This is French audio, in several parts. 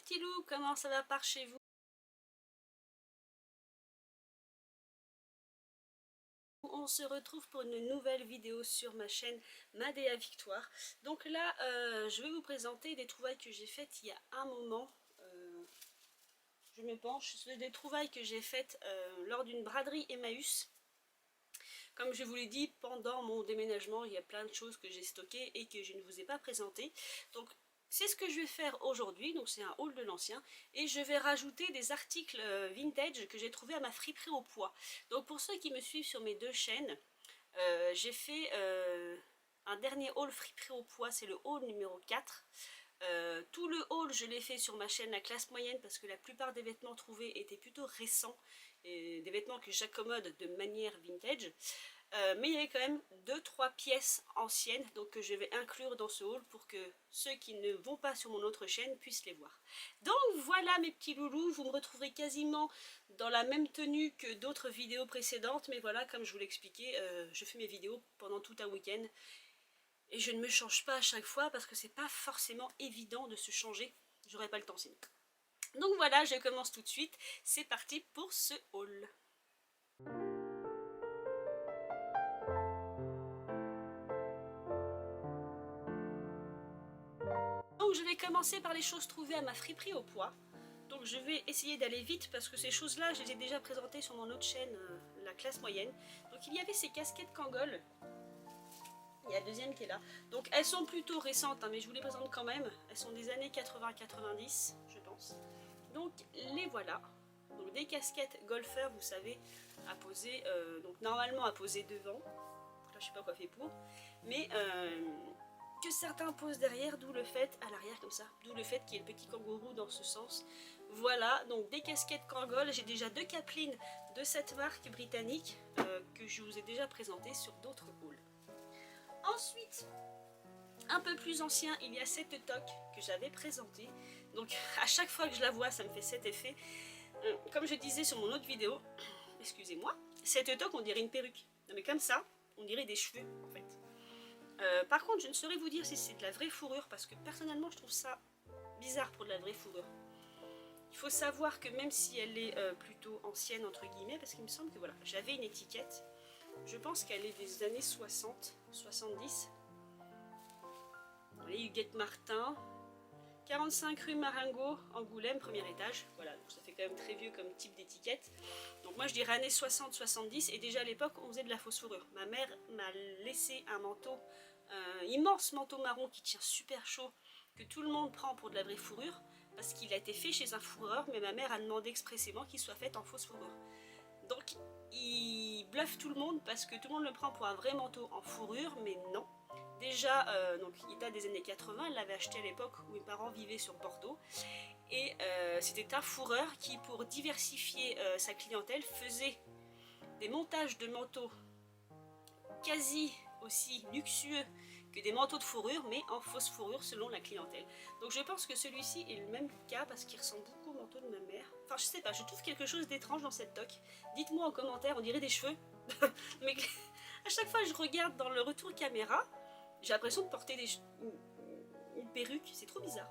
petits loups, comment ça va par chez vous? On se retrouve pour une nouvelle vidéo sur ma chaîne Madea Victoire. Donc là, je vais vous présenter des trouvailles que j'ai faites il y a un moment. Je me penche sur des trouvailles que j'ai faites lors d'une braderie Emmaüs. Comme je vous l'ai dit, pendant mon déménagement, il y a plein de choses que j'ai stockées et que je ne vous ai pas présentées. Donc c'est ce que je vais faire aujourd'hui, donc c'est un haul de l'ancien, et je vais rajouter des articles vintage que j'ai trouvés à ma friperie au poids. Donc pour ceux qui me suivent sur mes deux chaînes, j'ai fait un dernier haul friperie au poids, c'est le haul numéro 4. Tout le haul je l'ai fait sur ma chaîne La Classe Moyenne parce que la plupart des vêtements trouvés étaient plutôt récents, et des vêtements que j'accommode de manière vintage. Mais il y avait quand même 2-3 pièces anciennes donc que je vais inclure dans ce haul pour que ceux qui ne vont pas sur mon autre chaîne puissent les voir. Donc voilà mes petits loulous, vous me retrouverez quasiment dans la même tenue que d'autres vidéos précédentes, mais voilà, comme je vous l'expliquais, je fais mes vidéos pendant tout un week-end et je ne me change pas à chaque fois parce que c'est pas forcément évident de se changer, j'aurai pas le temps sinon. Donc voilà, je commence tout de suite, c'est parti pour ce haul. Donc je vais commencer par les choses trouvées à ma friperie au poids. Donc je vais essayer d'aller vite parce que ces choses-là, je les ai déjà présentées sur mon autre chaîne, La Classe Moyenne. Donc il y avait ces casquettes Kangol. Il y a la deuxième qui est là. Donc elles sont plutôt récentes, hein, mais je vous les présente quand même. Elles sont des années 80-90, je pense. Donc les voilà. Donc des casquettes golfeurs, vous savez, à poser, donc normalement à poser devant. Là je sais pas quoi fait pour. Mais que certains posent derrière, d'où le fait, à l'arrière comme ça, d'où le fait qu'il y ait le petit kangourou dans ce sens. Voilà, donc des casquettes Kangol, j'ai déjà deux capelines de cette marque britannique que je vous ai déjà présentées sur d'autres hauls. Ensuite, un peu plus ancien, il y a cette toque que j'avais présentée. Donc à chaque fois que je la vois, ça me fait cet effet. Comme je disais sur mon autre vidéo, excusez-moi, cette toque on dirait une perruque. Non mais comme ça, on dirait des cheveux en fait. Par contre, je ne saurais vous dire si c'est de la vraie fourrure parce que personnellement, je trouve ça bizarre pour de la vraie fourrure. Il faut savoir que même si elle est plutôt ancienne entre guillemets, parce qu'il me semble que voilà, j'avais une étiquette, je pense qu'elle est des années 60, 70. Voilà, Huguette Martin, 45 rue Marengo, Angoulême, premier étage. Voilà, donc ça fait quand même très vieux comme type d'étiquette. Donc moi je dirais années 60-70 et déjà à l'époque on faisait de la fausse fourrure. Ma mère m'a laissé un manteau, immense manteau marron qui tient super chaud, que tout le monde prend pour de la vraie fourrure parce qu'il a été fait chez un fourreur, mais ma mère a demandé expressément qu'il soit fait en fausse fourrure. Donc il bluffe tout le monde parce que tout le monde le prend pour un vrai manteau en fourrure, mais non. Déjà, donc il date des années 80, elle l'avait acheté à l'époque où mes parents vivaient sur Bordeaux. Et c'était un fourreur qui, pour diversifier sa clientèle, faisait des montages de manteaux quasi aussi luxueux que des manteaux de fourrure, mais en fausse fourrure selon la clientèle. Donc je pense que celui-ci est le même cas parce qu'il ressemble beaucoup au manteau de ma mère. Enfin je sais pas, je trouve quelque chose d'étrange dans cette toque. Dites-moi en commentaire, on dirait des cheveux. Mais à chaque fois que je regarde dans le retour caméra, j'ai l'impression de porter une perruque, c'est trop bizarre.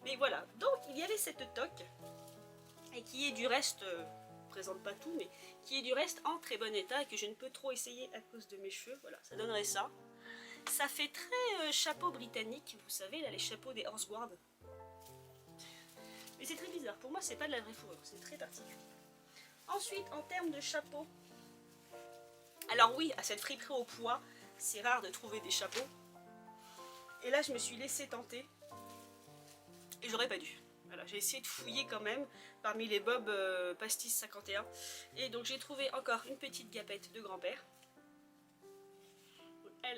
Mais voilà, donc il y avait cette toque, et qui est du reste, présente pas tout, mais qui est du reste en très bon état et que je ne peux trop essayer à cause de mes cheveux. Voilà, ça donnerait ça. Ça fait très chapeau britannique, vous savez, là les chapeaux des Horse Guards. Mais c'est très bizarre, pour moi c'est pas de la vraie fourrure, c'est très particulier. Ensuite, en termes de chapeau, alors oui, à cette friperie au poids, c'est rare de trouver des chapeaux. Et là je me suis laissée tenter, et j'aurais pas dû. Voilà, j'ai essayé de fouiller quand même parmi les bobs pastis 51. Et donc j'ai trouvé encore une petite gapette de grand-père.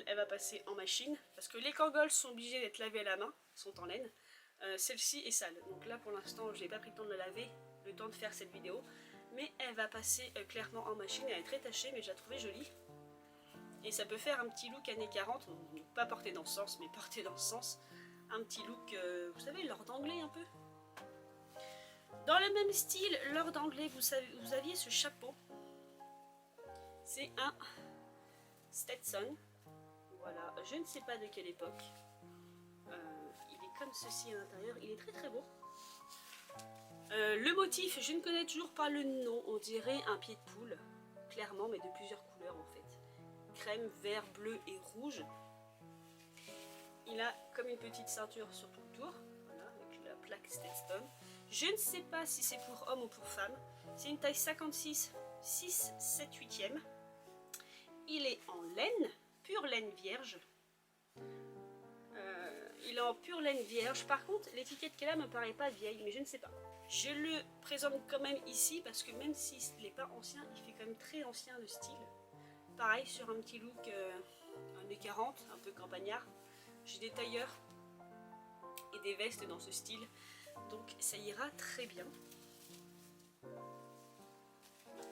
Elle va passer en machine, parce que les Kangols sont obligés d'être lavés à la main, sont en laine. Celle-ci est sale, donc là pour l'instant je n'ai pas pris le temps de la laver, le temps de faire cette vidéo. Mais elle va passer clairement en machine, elle est très tachée mais je la trouvais jolie. Et ça peut faire un petit look années 40, donc pas porté dans ce sens, mais porté dans ce sens. Un petit look, vous savez, lord anglais un peu. Dans le même style, lord anglais, vous aviez ce chapeau. C'est un Stetson. Voilà, je ne sais pas de quelle époque. Il est comme ceci à l'intérieur, il est très très beau. Le motif, je ne connais toujours pas le nom, on dirait un pied de poule, clairement, mais de plusieurs couleurs en fait. Crème, vert, bleu et rouge. Il a comme une petite ceinture sur tout le tour, voilà, avec la plaque Stetson. Je ne sais pas si c'est pour homme ou pour femme. C'est une taille 56, 6, 7, 8e. Il est en laine, pure laine vierge. Il est en pure laine vierge. Par contre, l'étiquette qu'elle a me paraît pas vieille, mais je ne sais pas. Je le présente quand même ici parce que même s'il n'est pas ancien, il fait quand même très ancien de style. Pareil sur un petit look années 40, un peu campagnard. J'ai des tailleurs et des vestes dans ce style, donc ça ira très bien.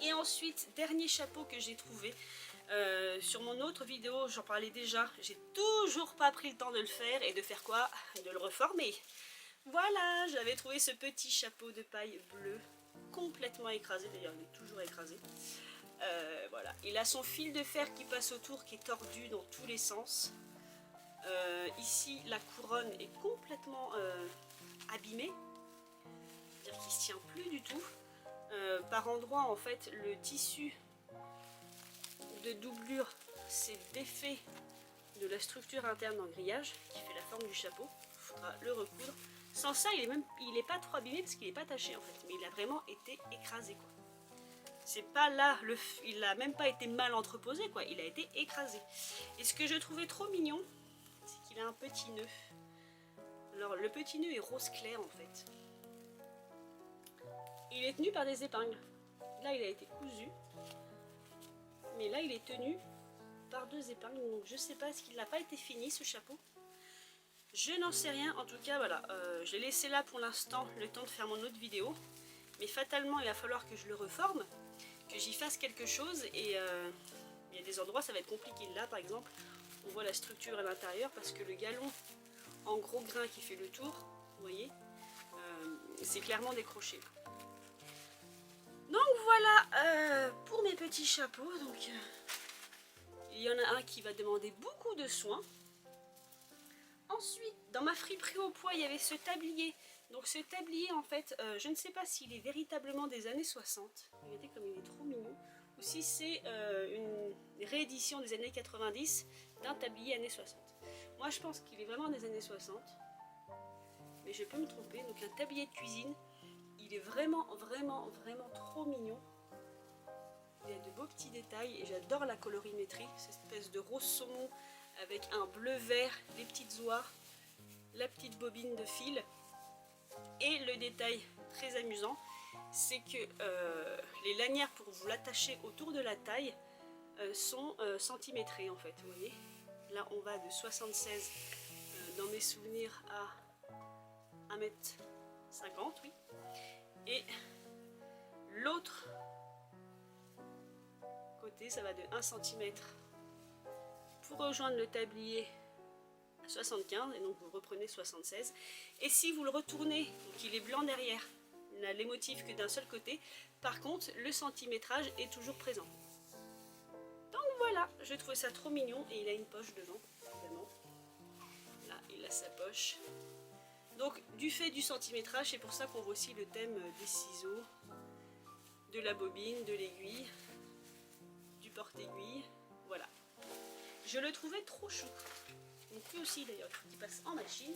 Et ensuite, dernier chapeau que j'ai trouvé. Sur mon autre vidéo, j'en parlais déjà, j'ai toujours pas pris le temps de le faire et de faire quoi? De le reformer. Voilà, j'avais trouvé ce petit chapeau de paille bleu, complètement écrasé, d'ailleurs il est toujours écrasé. Voilà, il a son fil de fer qui passe autour, qui est tordu dans tous les sens. Ici, la couronne est complètement abîmée, c'est-à-dire qu'il ne se tient plus du tout. Par endroits, en fait, le tissu de doublure s'est défait de la structure interne en grillage qui fait la forme du chapeau. Il faudra le recoudre. Sans ça, il est pas trop abîmé parce qu'il n'est pas taché en fait, mais il a vraiment été écrasé quoi. C'est pas là, il n'a même pas été mal entreposé quoi, il a été écrasé. Et ce que je trouvais trop mignon, c'est qu'il a un petit nœud. Alors le petit nœud est rose clair en fait. Il est tenu par des épingles. Là il a été cousu. Mais là il est tenu par 2 épingles. Donc je sais pas, est-ce qu'il n'a pas été fini ce chapeau? Je n'en sais rien. En tout cas voilà, je l'ai laissé là pour l'instant, le temps de faire mon autre vidéo. Mais fatalement il va falloir que je le reforme, que j'y fasse quelque chose. Et il y a des endroits ça va être compliqué. Là par exemple on voit la structure à l'intérieur parce que le galon en gros grain qui fait le tour, vous voyez, c'est clairement décroché. Donc voilà pour mes petits chapeaux. Donc il y en a un qui va demander beaucoup de soins. Ensuite, dans ma friperie au poids, il y avait ce tablier. Donc ce tablier, en fait, je ne sais pas s'il est véritablement des années 60. Regardez comme il est trop mignon. Ou si c'est une réédition des années 90 d'un tablier années 60. Moi, je pense qu'il est vraiment des années 60. Mais je peux me tromper. Donc un tablier de cuisine. Il est vraiment, vraiment, vraiment trop mignon. Il y a de beaux petits détails et j'adore la colorimétrie. Cette espèce de rose saumon avec un bleu vert, les petites oies, la petite bobine de fil. Et le détail très amusant, c'est que les lanières pour vous l'attacher autour de la taille sont centimétrées en fait. Vous voyez, là on va de 76 dans mes souvenirs à 1,50 m, oui. Et l'autre côté, ça va de 1 cm pour rejoindre le tablier à 75, et donc vous reprenez 76. Et si vous le retournez, donc il est blanc derrière, il n'a les motifs que d'un seul côté, par contre le centimétrage est toujours présent. Donc voilà, je trouvais ça trop mignon et il a une poche devant, évidemment. Là, il a sa poche. Donc du fait du centimétrage, c'est pour ça qu'on voit aussi le thème des ciseaux, de la bobine, de l'aiguille, du porte-aiguille, voilà. Je le trouvais trop chou. Donc lui aussi d'ailleurs, qui passe en machine.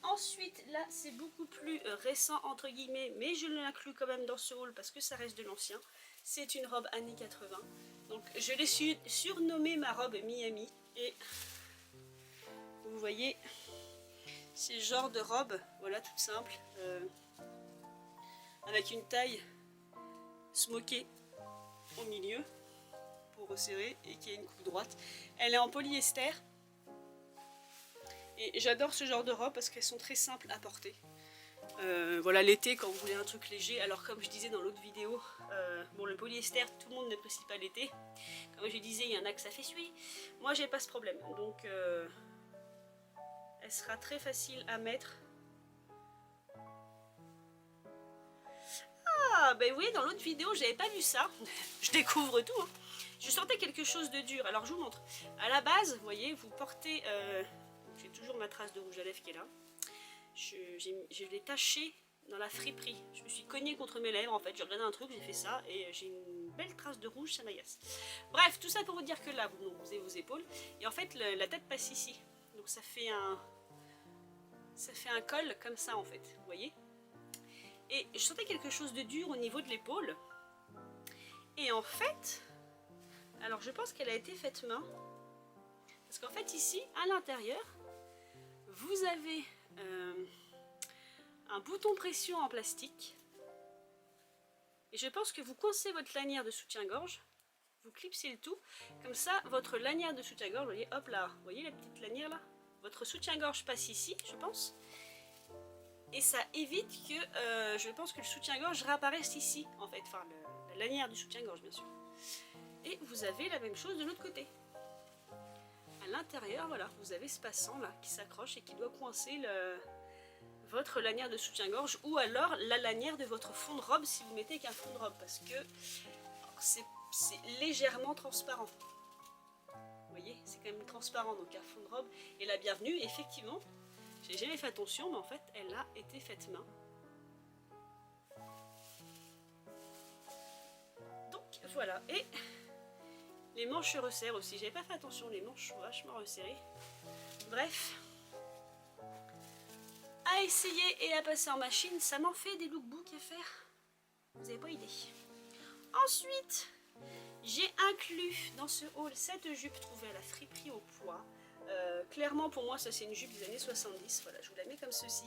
Ensuite, là c'est beaucoup plus récent entre guillemets, mais je l'inclus quand même dans ce haul parce que ça reste de l'ancien. C'est une robe années 80. Donc je l'ai surnommée ma robe Miami. Et vous voyez, c'est le genre de robe, voilà, toute simple, avec une taille smokée au milieu pour resserrer et qui a une coupe droite. Elle est en polyester et j'adore ce genre de robe parce qu'elles sont très simples à porter. Voilà, l'été quand vous voulez un truc léger. Alors comme je disais dans l'autre vidéo, bon, le polyester tout le monde n'apprécie pas l'été. Comme je disais, il y en a que ça fait suer. Moi j'ai pas ce problème, donc elle sera très facile à mettre. Ah ben oui, dans l'autre vidéo j'avais pas vu ça. Je découvre tout hein. Je sentais quelque chose de dur. Alors je vous montre. À la base, vous voyez, vous portez j'ai toujours ma trace de rouge à lèvres qui est là. Je l'ai taché dans la friperie. Je me suis cognée contre mes lèvres en fait, j'ai regardé un truc, j'ai fait ça et j'ai une belle trace de rouge, ça m'agace. Bref, tout ça pour vous dire que là, vous avez vos épaules et en fait la tête passe ici. Donc ça fait un col comme ça en fait, vous voyez. Et je sentais quelque chose de dur au niveau de l'épaule. Et en fait, alors je pense qu'elle a été faite main. Parce qu'en fait ici, à l'intérieur, vous avez un bouton pression en plastique. Et je pense que vous coincez votre lanière de soutien-gorge. Vous clipsez le tout. Comme ça, votre lanière de soutien-gorge, vous voyez, hop là, vous voyez la petite lanière là? Votre soutien-gorge passe ici, je pense. Et ça évite que, je pense que le soutien-gorge réapparaisse ici, en fait. Enfin, la lanière du soutien-gorge, bien sûr. Et vous avez la même chose de l'autre côté. À l'intérieur, voilà, vous avez ce passant là qui s'accroche et qui doit coincer votre lanière de soutien-gorge ou alors la lanière de votre fond de robe si vous mettez qu'un fond de robe parce que c'est légèrement transparent. Vous voyez, c'est quand même transparent donc un fond de robe est la bienvenue. Effectivement, j'ai jamais fait attention mais en fait elle a été faite main. Donc voilà, et les manches se resserrent aussi. J'avais pas fait attention, les manches sont vachement resserrées. Bref, à essayer et à passer en machine, ça m'en fait des lookbooks à faire. Vous n'avez pas idée. Ensuite, j'ai inclus dans ce haul cette jupe trouvée à la friperie au poids. Clairement pour moi ça c'est une jupe des années 70. Voilà, je vous la mets comme ceci.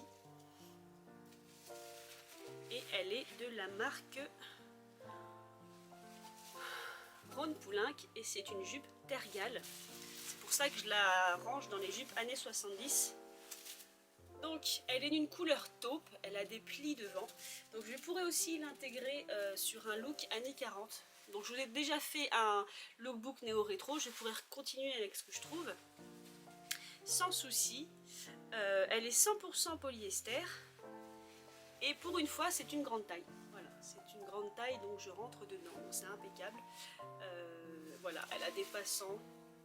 Et elle est de la marque Rhône Poulenc et c'est une jupe tergale. C'est pour ça que je la range dans les jupes années 70. Donc elle est d'une couleur taupe, elle a des plis devant. Donc je pourrais aussi l'intégrer sur un look années 40. Donc je vous ai déjà fait un lookbook néo-rétro, je pourrais continuer avec ce que je trouve. Sans souci. Elle est 100% polyester. Et pour une fois c'est une grande taille. Voilà, c'est une grande taille donc je rentre dedans, c'est impeccable. Voilà, elle a des passants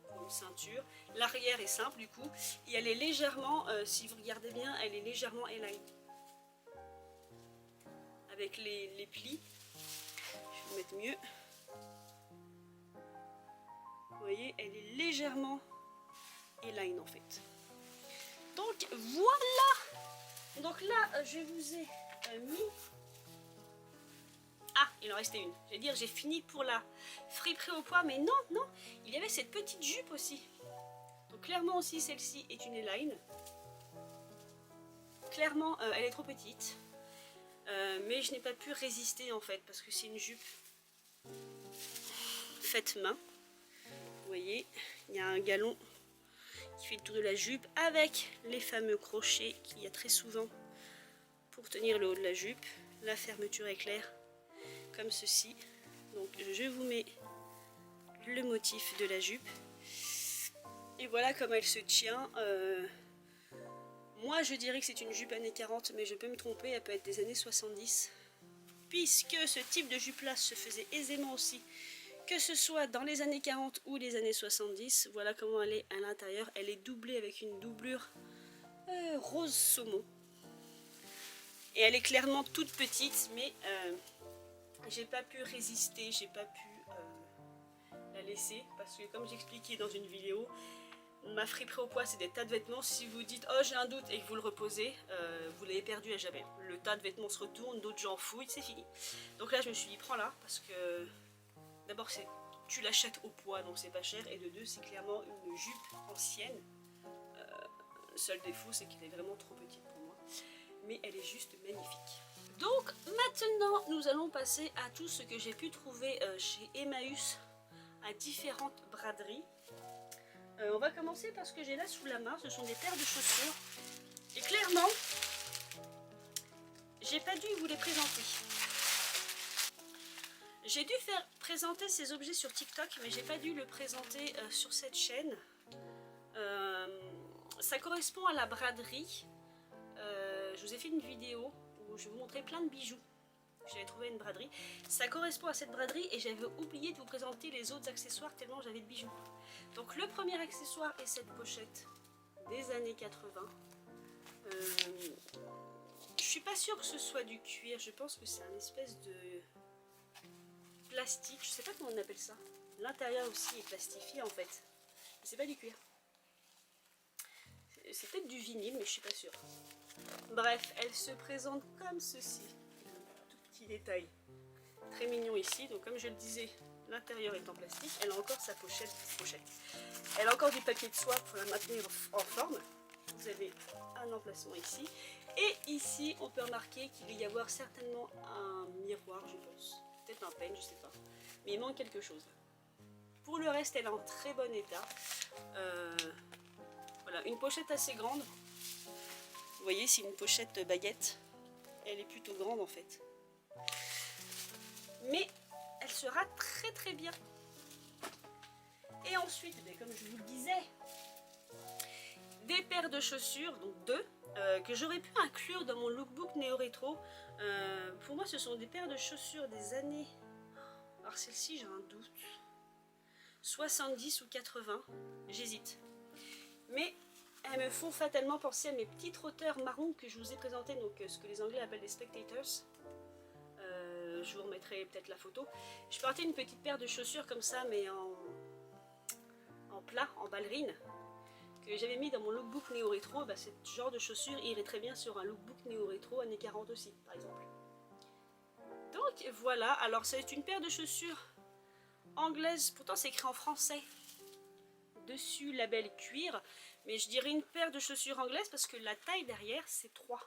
pour une ceinture. L'arrière est simple du coup. Et elle est légèrement, si vous regardez bien, elle est légèrement élaine. Avec les plis. Je vais vous mettre mieux. Vous voyez, elle est légèrement élaine en fait. Donc voilà. Donc là, je vous ai mis... Ah, il en restait une. Je vais dire, j'ai fini pour la friperie au poids, mais non, non. Il y avait cette petite jupe aussi. Donc clairement aussi, celle-ci est une élaine. Clairement, elle est trop petite. Mais je n'ai pas pu résister en fait, parce que c'est une jupe faite main. Vous voyez, il y a un galon qui fait le tour de la jupe avec les fameux crochets qu'il y a très souvent pour tenir le haut de la jupe. La fermeture est claire, comme ceci. Donc je vous mets le motif de la jupe. Et voilà comme elle se tient. Moi je dirais que c'est une jupe années 40, mais je peux me tromper, elle peut être des années 70. Puisque ce type de jupe là se faisait aisément aussi, que ce soit dans les années 40 ou les années 70. Voilà comment elle est à l'intérieur. Elle est doublée avec une doublure rose saumon. Et elle est clairement toute petite, mais j'ai pas pu résister, j'ai pas pu la laisser. Parce que comme j'expliquais dans une vidéo, ma friperie au poids c'est des tas de vêtements. Si vous dites oh j'ai un doute et que vous le reposez, vous l'avez perdu à jamais. Le tas de vêtements se retourne, d'autres gens fouillent, c'est fini. Donc là je me suis dit prends-la parce que d'abord tu l'achètes au poids donc c'est pas cher, et de deux c'est clairement une jupe ancienne. Le seul défaut c'est qu'elle est vraiment trop petite pour moi, mais elle est juste magnifique. Donc maintenant nous allons passer à tout ce que j'ai pu trouver chez Emmaüs à différentes braderies. On va commencer par ce que j'ai là sous la main, ce sont des paires de chaussures. Et clairement, j'ai pas dû vous les présenter. J'ai dû faire présenter ces objets sur TikTok, mais j'ai pas dû le présenter sur cette chaîne. Ça correspond à la braderie. Je vous ai fait une vidéo où je vous montrais plein de bijoux. J'avais trouvé une braderie. Ça correspond à cette braderie et j'avais oublié de vous présenter les autres accessoires tellement j'avais de bijoux. Donc le premier accessoire est cette pochette des années 80. Je suis pas sûre que ce soit du cuir, je pense que c'est un espèce de plastique, je sais pas comment on appelle ça. L'intérieur aussi est plastifié en fait. C'est pas du cuir. C'est peut-être du vinyle, mais je suis pas sûre. Bref, elle se présente comme ceci. Un tout petit détail très mignon ici. Donc comme je le disais, l'intérieur est en plastique. Elle a encore sa pochette. Elle a encore du papier de soie pour la maintenir en forme. Vous avez un emplacement ici. Et ici, on peut remarquer qu'il va y avoir certainement un miroir, je pense. Peut-être un peigne, je sais pas. Mais il manque quelque chose. Pour le reste, elle est en très bon état. Voilà, une pochette assez grande. Vous voyez, c'est une pochette baguette. Elle est plutôt grande en fait. Mais elle sera très très bien. Et ensuite, comme je vous le disais, des paires de chaussures, donc deux, que j'aurais pu inclure dans mon lookbook néo-rétro. Pour moi, ce sont des paires de chaussures des années... Alors celle-ci, j'ai un doute. 70 ou 80, j'hésite. Mais elles me font fatalement penser à mes petits trotteurs marrons que je vous ai présentés, donc ce que les Anglais appellent des spectators. Je vous remettrai peut-être la photo. Je portais une petite paire de chaussures comme ça, mais en plat, en ballerine, que j'avais mis dans mon lookbook néo-rétro. Bah, ce genre de chaussures irait très bien sur un lookbook néo-rétro années 40 aussi, par exemple. Donc voilà, alors c'est une paire de chaussures anglaise, pourtant c'est écrit en français. Dessus, label cuir, mais je dirais une paire de chaussures anglaises parce que la taille derrière, c'est 3.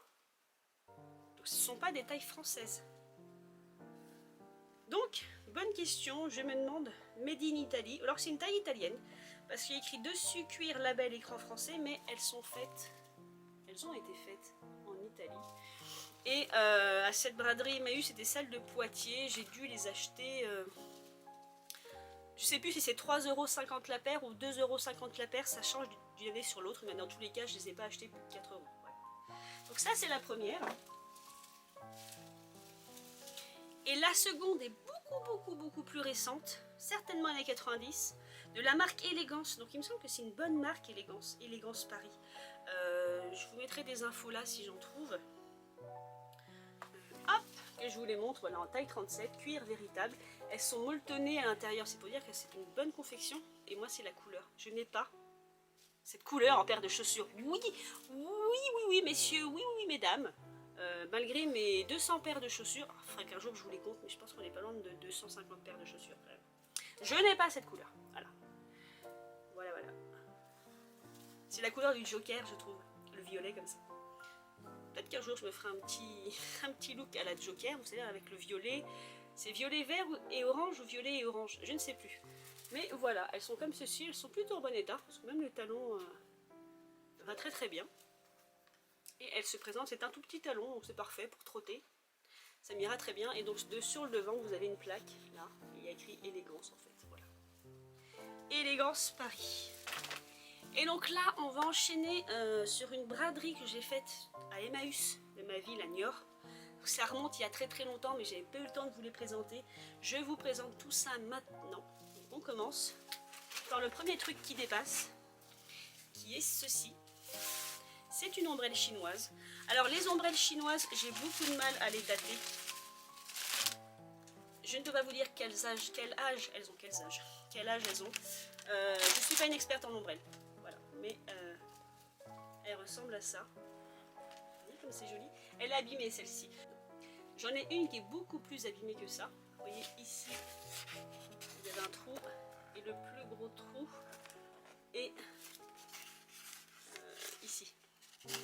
Donc ce ne sont pas des tailles françaises. Donc, bonne question, je me demande, Made in Italy, alors c'est une taille italienne, parce qu'il y a écrit dessus cuir, label, écran français, mais elles ont été faites en Italie. Et à cette braderie Emmaüs, c'était celle de Poitiers, j'ai dû les acheter... je sais plus si c'est 3,50 € la paire ou 2,50 € la paire, ça change d'une année sur l'autre, mais dans tous les cas, je ne les ai pas achetés plus de 4 €. Voilà. Donc ça, c'est la première. Et la seconde est beaucoup plus récente, certainement années 90, de la marque Élégance. Donc il me semble que c'est une bonne marque Élégance, Élégance Paris. Je vous mettrai des infos là si j'en trouve. Hop, que je vous les montre, voilà, en taille 37, cuir véritable. Elles sont molletonnées à l'intérieur, c'est pour dire que c'est une bonne confection. Et moi, c'est la couleur. Je n'ai pas cette couleur en paire de chaussures. Oui, messieurs, oui, mesdames. Malgré mes 200 paires de chaussures, il faudrait qu'un jour je vous les compte, mais je pense qu'on n'est pas loin de 250 paires de chaussures quand même. Je n'ai pas cette couleur. Voilà. C'est la couleur du Joker, je trouve. Le violet comme ça. Peut-être qu'un jour je me ferai un petit look à la Joker, vous savez, avec le violet. C'est violet vert et orange ou violet et orange, je ne sais plus. Mais voilà, elles sont comme ceci, elles sont plutôt en bon état, parce que même le talon va très bien. Et elle se présente, c'est un tout petit talon, donc c'est parfait pour trotter. Ça m'ira très bien. Et donc sur le devant, vous avez une plaque, là, il y a écrit Élégance en fait, voilà. Élégance Paris. Et donc là, on va enchaîner sur une braderie que j'ai faite à Emmaüs de ma ville, à Niort. Ça remonte il y a très longtemps, mais j'avais pas eu le temps de vous les présenter. Je vous présente tout ça maintenant. Donc on commence par le premier truc qui dépasse, qui est ceci. C'est une ombrelle chinoise. Alors les ombrelles chinoises, j'ai beaucoup de mal à les dater. Je ne peux pas vous dire quel âge elles ont. Je ne suis pas une experte en ombrelle. Voilà, mais elle ressemble à ça. Vous voyez comme c'est joli. Elle est abîmée celle-ci. J'en ai une qui est beaucoup plus abîmée que ça. Vous voyez ici, il y avait un trou. Et le plus gros trou est ici. Vous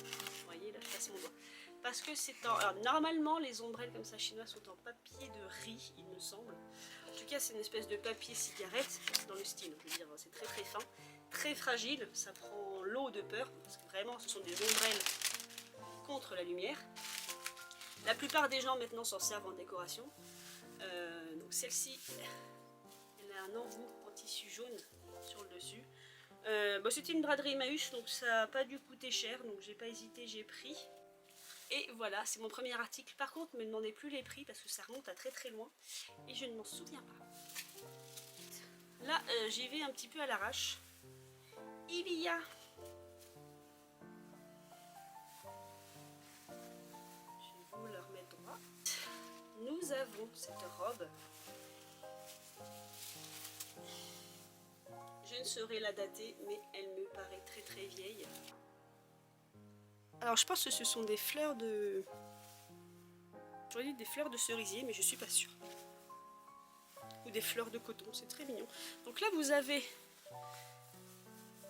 voyez, là je passe mon doigt. Parce que c'est en... Alors, normalement, les ombrelles comme ça chinoises sont en papier de riz, il me semble. En tout cas, c'est une espèce de papier cigarette dans le style. Je veux dire, c'est très fin, très fragile. Ça prend l'eau de peur. Parce que vraiment, ce sont des ombrelles contre la lumière. La plupart des gens maintenant s'en servent en décoration. Donc celle-ci, elle a un embout en tissu jaune sur le dessus. C'était une braderie Emmaüs, donc ça n'a pas dû coûter cher, donc j'ai pas hésité, j'ai pris. Et voilà, c'est mon premier article. Par contre, ne me demandez plus les prix parce que ça remonte à très loin et je ne m'en souviens pas. Là, j'y vais un petit peu à l'arrache. Il y a... Je vais vous nous avons cette robe. Je ne saurais la dater, mais elle me paraît très très vieille. Alors je pense que ce sont des fleurs de... J'aurais dit des fleurs de cerisier, mais je suis pas sûre. Ou des fleurs de coton, c'est très mignon. Donc là vous avez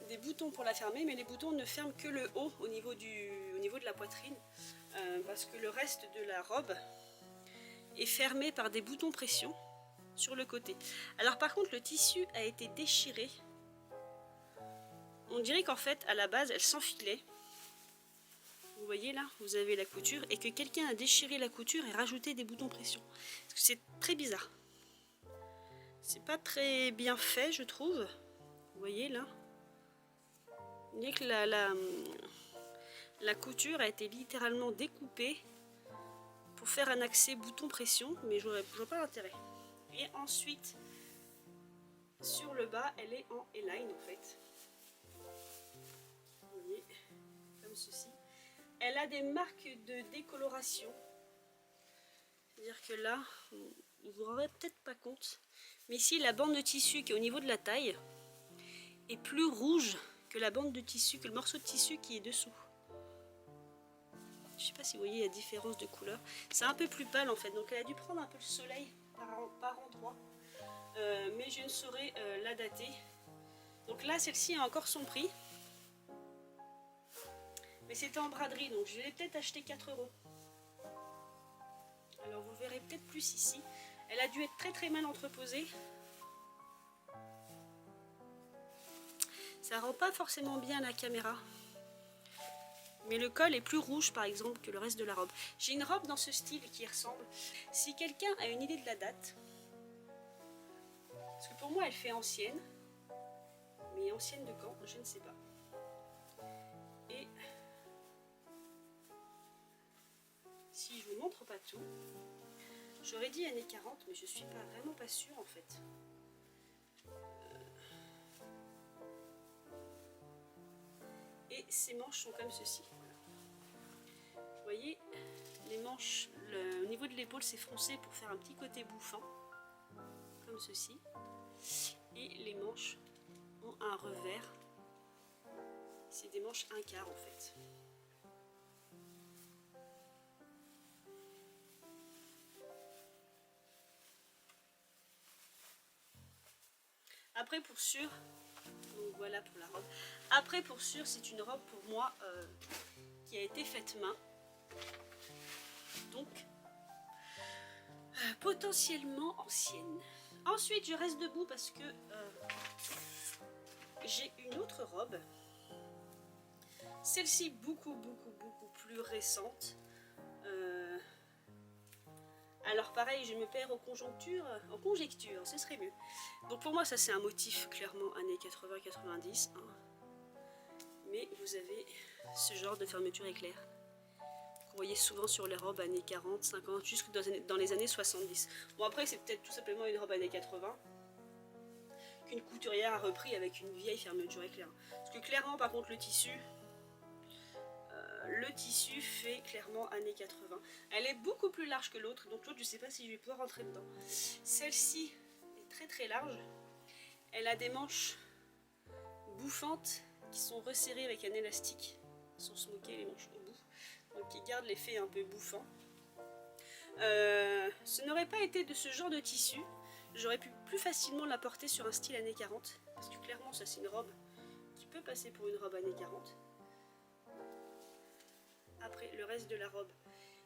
des boutons pour la fermer, mais les boutons ne ferment que le haut au niveau de la poitrine, parce que le reste de la robe est fermé par des boutons pression sur le côté. Alors par contre le tissu a été déchiré. On dirait qu'en fait à la base elle s'enfilait. Vous voyez là, vous avez la couture et que quelqu'un a déchiré la couture et rajouté des boutons pression. Parce que c'est très bizarre. C'est pas très bien fait je trouve. Vous voyez là. On dirait que la couture a été littéralement découpée pour faire un accès bouton pression, mais je vois pas l'intérêt. Et ensuite, sur le bas, elle est en A-line en fait. Vous voyez, comme ceci. Elle a des marques de décoloration. C'est-à-dire que là, vous ne vous rendrez peut-être pas compte, mais ici, la bande de tissu qui est au niveau de la taille est plus rouge que la bande de tissu, que le morceau de tissu qui est dessous. Je ne sais pas si vous voyez la différence de couleur. C'est un peu plus pâle en fait, donc elle a dû prendre un peu le soleil par endroit. Mais je ne saurais la dater. Donc là, celle-ci a encore son prix. Mais c'était en braderie, donc je l'ai peut-être acheté 4 €. Alors vous verrez peut-être plus ici. Elle a dû être très très mal entreposée. Ça rend pas forcément bien la caméra. Mais le col est plus rouge par exemple que le reste de la robe. J'ai une robe dans ce style qui ressemble. Si quelqu'un a une idée de la date, parce que pour moi elle fait ancienne, mais ancienne de quand, je ne sais pas. Et si je vous montre pas tout, j'aurais dit années 40, mais je suis vraiment pas sûre en fait. Et ces manches sont comme ceci. Voilà. Vous voyez, les manches, au niveau de l'épaule, c'est froncé pour faire un petit côté bouffant, comme ceci. Et les manches ont un revers. C'est des manches 1/4 en fait. Après pour sûr, donc voilà pour la robe. Après pour sûr, c'est une robe pour moi qui a été faite main. Donc potentiellement ancienne. Ensuite je reste debout parce que j'ai une autre robe. Celle-ci beaucoup plus récente. Alors pareil, je me perds en conjecture, ce serait mieux. Donc pour moi ça c'est un motif clairement années 80-90. Hein. Mais vous avez ce genre de fermeture éclair. Vous voyez souvent sur les robes années 40, 50, jusque dans les années 70. Bon après c'est peut-être tout simplement une robe années 80 qu'une couturière a repris avec une vieille fermeture éclair. Parce que clairement par contre le tissu fait clairement années 80. Elle est beaucoup plus large que l'autre, donc l'autre je ne sais pas si je vais pouvoir rentrer dedans. Celle-ci est très très large. Elle a des manches bouffantes qui sont resserrées avec un élastique, sans se moquer les manches au bout, donc qui gardent l'effet un peu bouffant. Ce n'aurait pas été de ce genre de tissu, j'aurais pu plus facilement la porter sur un style années 40, parce que clairement ça c'est une robe qui peut passer pour une robe années 40. Après le reste de la robe,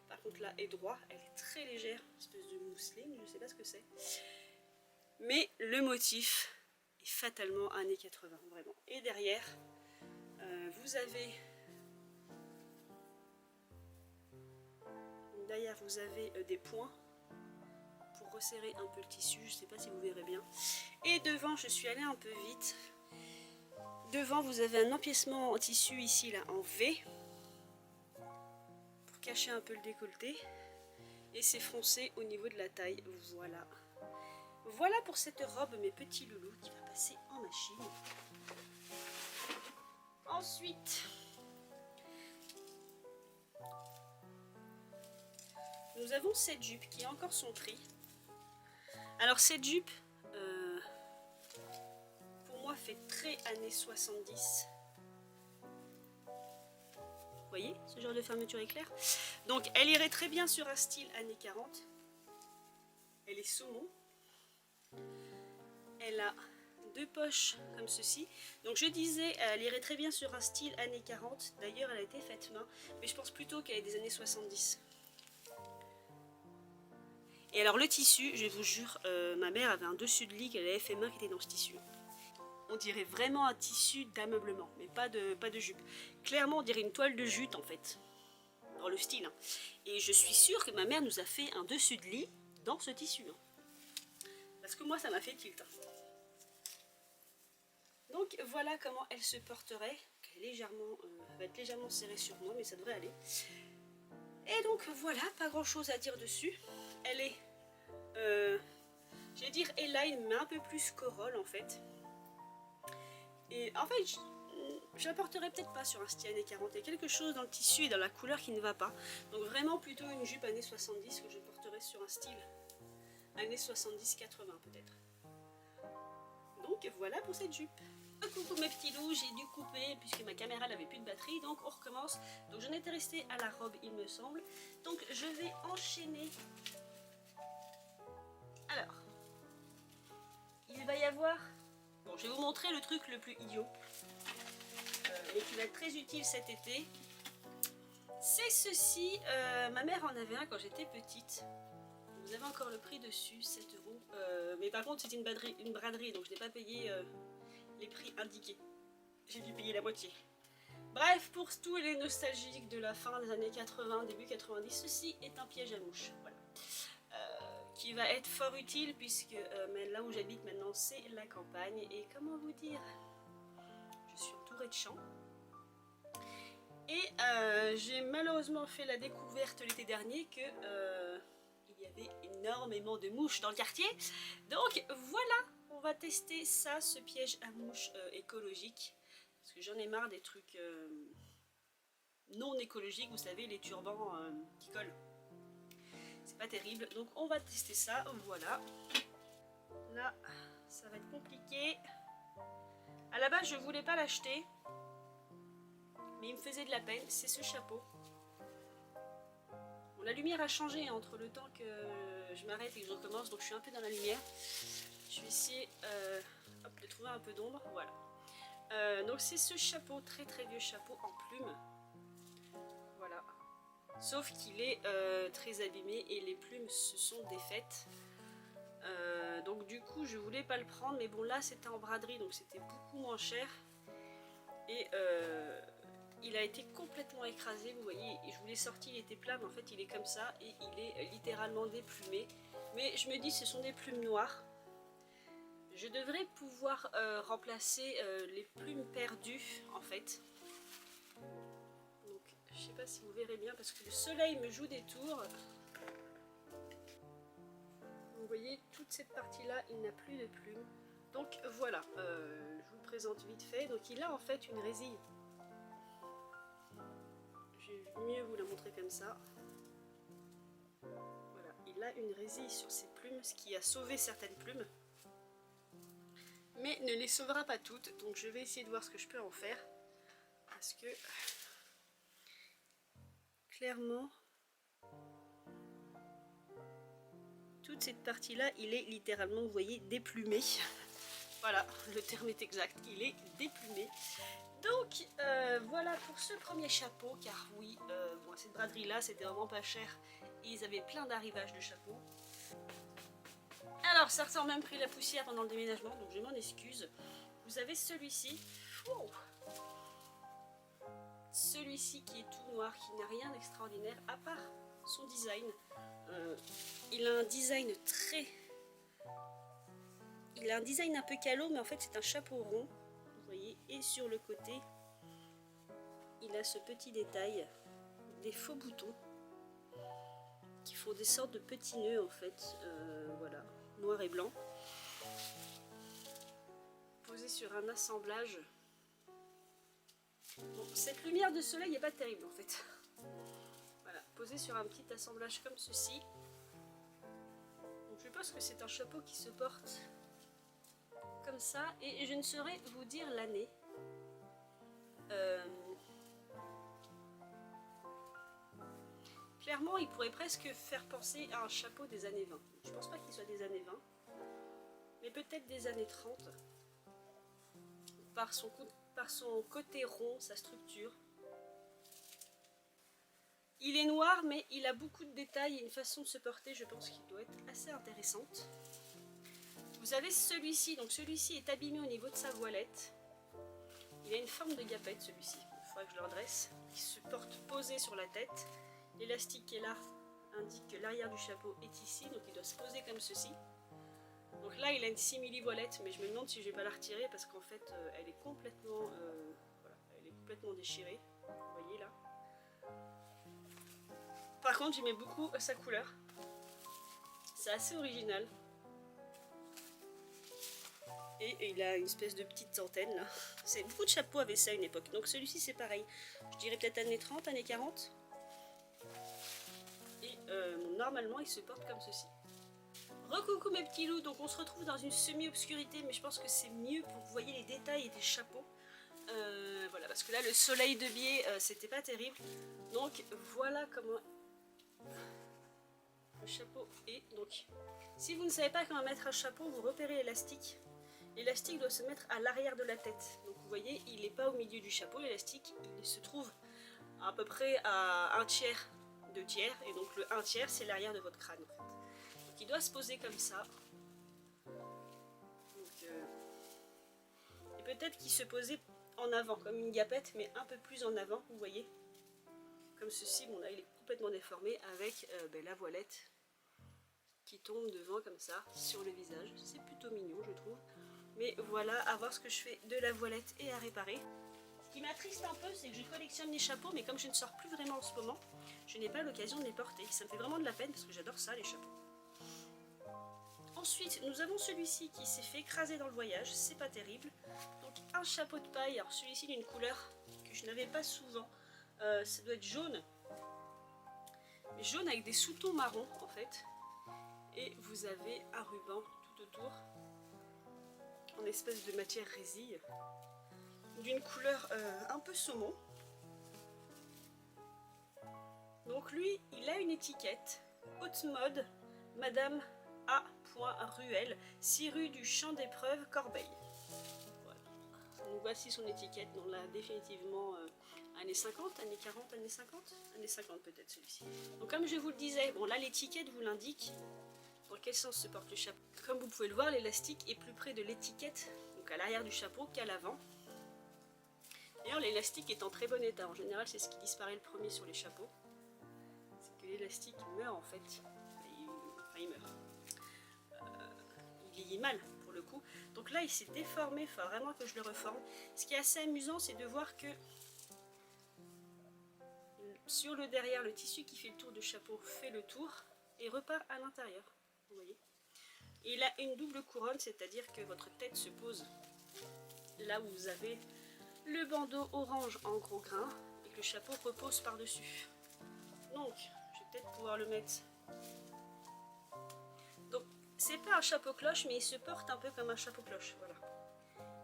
par contre là est droit, elle est très légère, une espèce de mousseline, je ne sais pas ce que c'est. Mais le motif est fatalement années 80, vraiment. Et derrière, vous avez des points pour resserrer un peu le tissu, je ne sais pas si vous verrez bien. Et devant, je suis allée un peu vite. Devant, vous avez un empiècement en tissu ici, là, en V, pour cacher un peu le décolleté. Et c'est froncé au niveau de la taille, voilà. Voilà pour cette robe, mes petits loulous, qui va passer en machine. Ensuite, nous avons cette jupe qui a encore son prix. Alors cette jupe, pour moi, fait très années 70. Vous voyez ce genre de fermeture éclair? Donc elle irait très bien sur un style années 40. Elle est saumon. Elle a deux poches comme ceci. Donc je disais, elle irait très bien sur un style années 40. D'ailleurs, elle a été faite main. Mais je pense plutôt qu'elle est des années 70. Et alors le tissu, je vous jure, ma mère avait un dessus de lit qu'elle avait fait main qui était dans ce tissu. On dirait vraiment un tissu d'ameublement, mais pas de jupe. Clairement, on dirait une toile de jute en fait, dans le style. Hein. Et je suis sûre que ma mère nous a fait un dessus de lit dans ce tissu. Hein. Parce que moi, ça m'a fait tilt. Hein. Donc voilà comment elle se porterait. Elle va être légèrement serrée sur moi, mais ça devrait aller. Et donc voilà, pas grand chose à dire dessus. Elle est, je vais dire A-line, mais un peu plus corolle en fait. Et en fait, je la porterai peut-être pas sur un style années 40. Il y a quelque chose dans le tissu et dans la couleur qui ne va pas. Donc vraiment plutôt une jupe années 70 que je porterai sur un style années 70-80 peut-être. Donc voilà pour cette jupe. Coucou mes petits loups, j'ai dû couper puisque ma caméra n'avait plus de batterie, donc on recommence. Donc j'en étais restée à la robe il me semble. Donc je vais enchaîner. Alors, il va y avoir... Bon, je vais vous montrer le truc le plus idiot. Et qui va être très utile cet été. C'est ceci. Ma mère en avait un quand j'étais petite. Vous avez encore le prix dessus, 7 €. Mais par contre, c'était une braderie, donc je n'ai pas payé les prix indiqués. J'ai dû payer la moitié. Bref, pour tous les nostalgiques de la fin des années 80, début 90, ceci est un piège à mouches. Voilà. Qui va être fort utile puisque là où j'habite maintenant, c'est la campagne. Et comment vous dire, je suis entourée de champs. Et j'ai malheureusement fait la découverte l'été dernier que il y avait énormément de mouches dans le quartier. Donc voilà, on va tester ça, ce piège à mouches écologique. Parce que j'en ai marre des trucs non écologiques, vous savez, les turbans qui collent. C'est pas terrible, donc on va tester ça, voilà. Là, ça va être compliqué. À la base, je voulais pas l'acheter. Mais il me faisait de la peine, c'est ce chapeau. Bon, la lumière a changé entre le temps que je m'arrête et que je recommence, donc je suis un peu dans la lumière. Je vais essayer de trouver un peu d'ombre, voilà. Donc c'est ce chapeau, très très vieux chapeau en plumes. Voilà. Sauf qu'il est très abîmé et les plumes se sont défaites. Donc du coup je voulais pas le prendre, mais bon là c'était en braderie, donc c'était beaucoup moins cher. Et il a été complètement écrasé, vous voyez, et je vous l'ai sorti, il était plat, mais en fait il est comme ça, et il est littéralement déplumé. Mais je me dis, ce sont des plumes noires. Je devrais pouvoir remplacer les plumes perdues, en fait. Donc, je sais pas si vous verrez bien, parce que le soleil me joue des tours. Vous voyez, toute cette partie-là, il n'a plus de plumes. Donc voilà, je vous le présente vite fait. Donc il a en fait une résille. Je vais mieux vous la montrer comme ça. Voilà, il a une résille sur ses plumes, ce qui a sauvé certaines plumes. Mais ne les sauvera pas toutes, donc je vais essayer de voir ce que je peux en faire. Parce que, clairement, toute cette partie-là, il est littéralement, vous voyez, déplumé. Voilà, le terme est exact, il est déplumé. Donc voilà pour ce premier chapeau, car oui, bon, cette braderie là c'était vraiment pas cher et ils avaient plein d'arrivages de chapeaux. Alors ça ressort même pris la poussière pendant le déménagement, donc je m'en excuse. Vous avez celui-ci, wow. Celui-ci qui est tout noir, qui n'a rien d'extraordinaire à part son design. Il a un design très... Il a un design un peu calot, mais en fait c'est un chapeau rond. Voyez, et sur le côté il a ce petit détail, des faux boutons qui font des sortes de petits nœuds en fait, voilà, noir et blanc, posé sur un assemblage. Bon, cette lumière de soleil n'est pas terrible en fait. Voilà, poser sur un petit assemblage comme ceci. Donc je pense que c'est un chapeau qui se porte comme ça, et je ne saurais vous dire l'année. Clairement, il pourrait presque faire penser à un chapeau des années 20. Je pense pas qu'il soit des années 20, mais peut-être des années 30. Par son côté rond, sa structure. Il est noir, mais il a beaucoup de détails et une façon de se porter, je pense qu'il doit être assez intéressante. Vous avez celui-ci, donc celui-ci est abîmé au niveau de sa voilette. Il a une forme de gapette, celui-ci. Il faudra que je le redresse. Il se porte posé sur la tête. L'élastique qui est là indique que l'arrière du chapeau est ici, donc il doit se poser comme ceci. Donc là, il a une simili voilette, mais je me demande si je vais pas la retirer parce qu'en fait, elle est complètement, voilà, elle est complètement déchirée. Vous voyez là. Par contre, j'aimais beaucoup sa couleur. C'est assez original. Et il a une espèce de petite antenne là. Beaucoup de chapeaux avaient ça à une époque. Donc celui-ci c'est pareil. Je dirais peut-être années 30, années 40. Et normalement il se porte comme ceci. Recoucou mes petits loups. Donc on se retrouve dans une semi-obscurité. Mais je pense que c'est mieux pour que vous voyez les détails des chapeaux. Voilà, parce que là le soleil de biais c'était pas terrible. Donc voilà comment le chapeau est. Donc si vous ne savez pas comment mettre un chapeau, vous repérez l'élastique. L'élastique doit se mettre à l'arrière de la tête. Donc vous voyez, il n'est pas au milieu du chapeau, l'élastique, il se trouve à peu près à 1/3, 2/3. Et donc le 1/3, c'est l'arrière de votre crâne en fait. Donc il doit se poser comme ça. Donc, et peut-être qu'il se posait en avant, comme une gapette, mais un peu plus en avant, vous voyez. Comme ceci, bon là il est complètement déformé avec la voilette qui tombe devant comme ça, sur le visage. C'est plutôt mignon je trouve. Mais voilà, à voir ce que je fais de la voilette et à réparer. Ce qui m'attriste un peu, c'est que je collectionne les chapeaux, mais comme je ne sors plus vraiment en ce moment, je n'ai pas l'occasion de les porter. Ça me fait vraiment de la peine parce que j'adore ça, les chapeaux. Ensuite, nous avons celui-ci qui s'est fait écraser dans le voyage, c'est pas terrible. Donc un chapeau de paille, alors celui-ci d'une couleur que je n'avais pas souvent. Ça doit être jaune. Mais jaune avec des sous-tons marrons en fait. Et vous avez un ruban tout autour. En espèce de matière résille d'une couleur un peu saumon. Donc lui, il a une étiquette haute mode, Madame A. Ruel, 6 rue du Champ d'Épreuves, Corbeil. Voilà. Donc voici son étiquette. Donc là, définitivement années 50, années 40, années 50, années 50 peut-être celui-ci. Donc comme je vous le disais, bon là l'étiquette vous l'indique. Dans quel sens se porte le chapeau. Comme vous pouvez le voir, l'élastique est plus près de l'étiquette, donc à l'arrière du chapeau qu'à l'avant. D'ailleurs, l'élastique est en très bon état. En général, c'est ce qui disparaît le premier sur les chapeaux. C'est que l'élastique meurt en fait. Il meurt. Il vieillit mal pour le coup. Donc là, il s'est déformé. Il faut vraiment que je le reforme. Ce qui est assez amusant, c'est de voir que sur le derrière, le tissu qui fait le tour du chapeau fait le tour et repart à l'intérieur. Vous voyez. Et il a une double couronne, c'est-à-dire que votre tête se pose là où vous avez le bandeau orange en gros grain et que le chapeau repose par-dessus. Donc, je vais peut-être pouvoir le mettre. Donc, c'est pas un chapeau cloche, mais il se porte un peu comme un chapeau cloche. Voilà.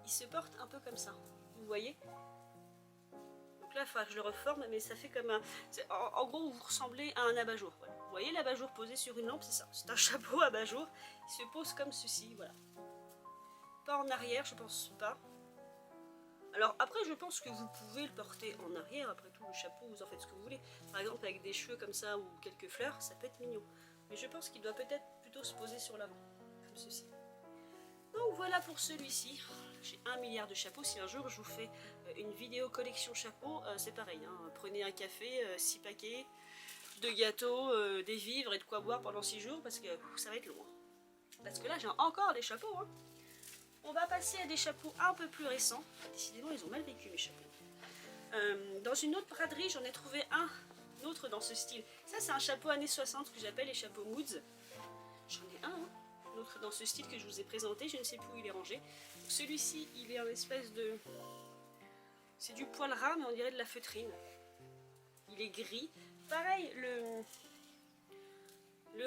Il se porte un peu comme ça. Vous voyez? Donc là, il faudra que je le reforme, mais ça fait comme un... En gros, vous ressemblez à un abat-jour. Voilà. Vous voyez l'abat-jour posé sur une lampe, c'est ça. C'est un chapeau abat-jour. Il se pose comme ceci, voilà. Pas en arrière, je pense pas. Alors après, je pense que vous pouvez le porter en arrière. Après tout, le chapeau, vous en faites ce que vous voulez. Par exemple, avec des cheveux comme ça ou quelques fleurs, ça peut être mignon. Mais je pense qu'il doit peut-être plutôt se poser sur l'avant, comme ceci. Donc voilà pour celui-ci. J'ai 1 milliard de chapeaux. Si un jour je vous fais une vidéo collection chapeaux, c'est pareil. Hein. Prenez un café, 6 paquets, 2 gâteaux, des vivres et de quoi boire pendant 6 jours parce que ça va être long. Parce que là, j'ai encore des chapeaux. Hein. On va passer à des chapeaux un peu plus récents. Décidément, ils ont mal vécu mes chapeaux. Dans une autre braderie, j'en ai trouvé un autre dans ce style. Ça, c'est un chapeau années 60 que j'appelle les chapeaux Moods. J'en ai un autre dans ce style que je vous ai présenté. Je ne sais plus où il est rangé. Celui-ci, il est en espèce de... C'est du poil ras, mais on dirait de la feutrine. Il est gris. pareil, le